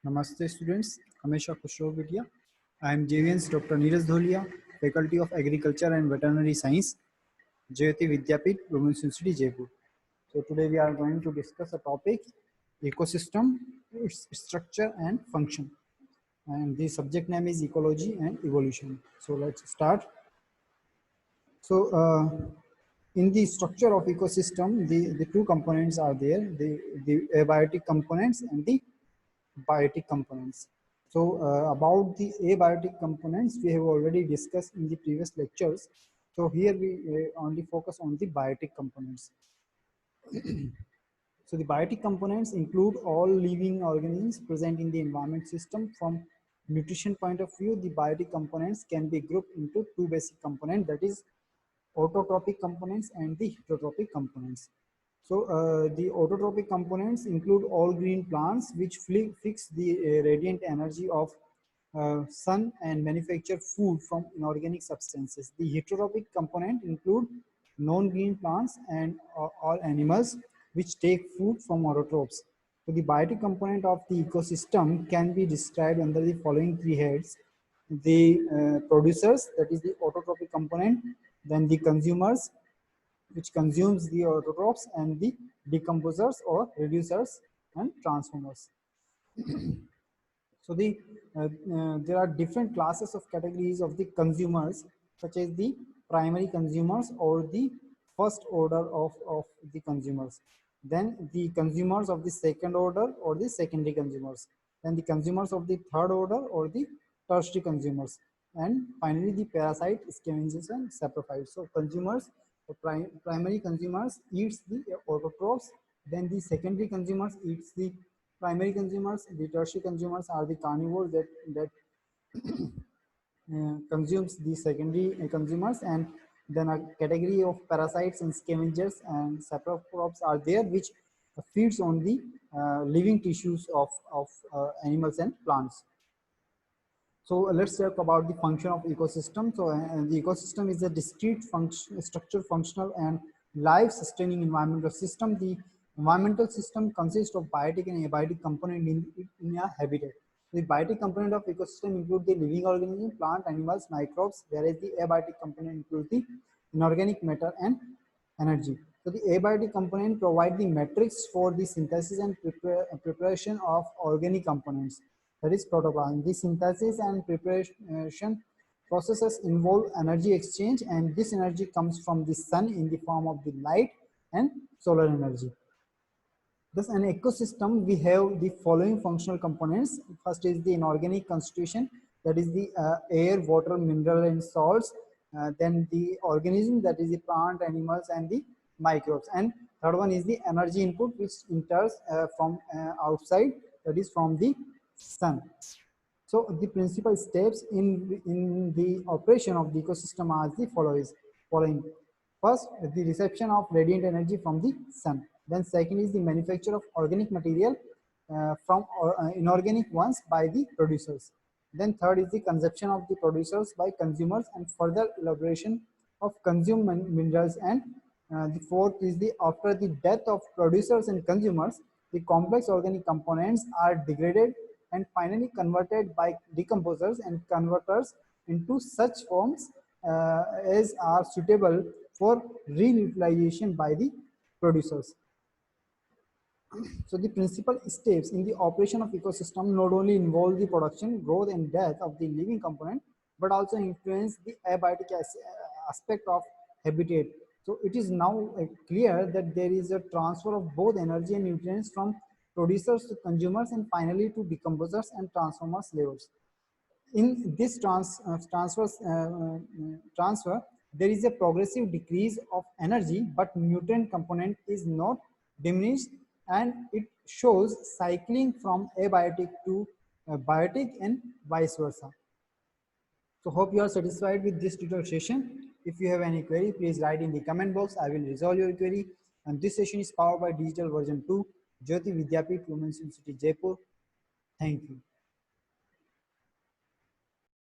Namaste students, Hamesha Kushrovidia. I am JVN's Dr. Neeraj Dholia, Faculty of Agriculture and Veterinary Science, Jayoti Vidyapit, Women's University, Jaipur. So today we are going to discuss a topic, ecosystem, its structure and function. And the subject name is ecology and evolution. So let's start. So in the structure of ecosystem, the two components are there, the abiotic components and the biotic components. So about the abiotic components, we have already discussed in the previous lectures. So here we only focus on the biotic components. So the biotic components include all living organisms present in the environment system. From nutrition point of view, the biotic components can be grouped into two basic components, that is autotrophic components and the heterotrophic components. So the autotrophic components include all green plants which fix the radiant energy of sun and manufacture food from inorganic substances. The heterotrophic component include non-green plants and all animals which take food from autotrophs. So the biotic component of the ecosystem can be described under the following three heads: the producers, that is the autotrophic component, then the consumers, which consumes the autotrophs, and the decomposers or reducers and transformers. So there are different classes of categories of the consumers, such as the primary consumers or the first order of the consumers. Then the consumers of the second order or the secondary consumers. Then the consumers of the third order or the tertiary consumers. And finally the parasite, scavengers and saprophytes. So consumers, primary consumers eats the autotrophs, then the secondary consumers eats the primary consumers, the tertiary consumers are the carnivores that consumes the secondary consumers, and then a category of parasites and scavengers and saprophytes are there, which feeds on the living tissues of animals and plants. So let's talk about the function of ecosystem. So the ecosystem is a discrete function, structured, functional, and life-sustaining environmental system. The environmental system consists of biotic and abiotic component in a habitat. The biotic component of ecosystem include the living organism, plant, animals, microbes, whereas the abiotic component include the inorganic matter and energy. So the abiotic component provide the matrix for the synthesis and preparation of organic components, that is protoplasm. The synthesis and preparation processes involve energy exchange, and this energy comes from the sun in the form of the light and solar energy. Thus, an ecosystem, we have the following functional components. First is the inorganic constitution, that is the air, water, mineral, and salts. Then the organism, that is the plant, animals, and the microbes. And third one is the energy input, which enters from outside, that is from the sun. So the principal steps in the operation of the ecosystem are the following. First, the reception of radiant energy from the sun. Then second is the manufacture of organic material from inorganic ones by the producers. Then third is the consumption of the producers by consumers and further elaboration of consumed minerals. And the fourth is the after the death of producers and consumers, the complex organic components are degraded and finally converted by decomposers and converters into such forms as are suitable for reutilization by the producers. So the principal steps in the operation of ecosystem not only involve the production, growth, and death of the living component, but also influence the abiotic aspect of habitat. So it is now clear that there is a transfer of both energy and nutrients from producers to consumers and finally to decomposers and transformers levels. In this transfer, there is a progressive decrease of energy, but nutrient component is not diminished, and it shows cycling from abiotic to biotic and vice versa. So hope you are satisfied with this tutorial session. If you have any query, please write in the comment box. I will resolve your query. And this session is powered by Digital Version 2, Jyoti Vidyapit, Women's University, Jaipur. Thank you.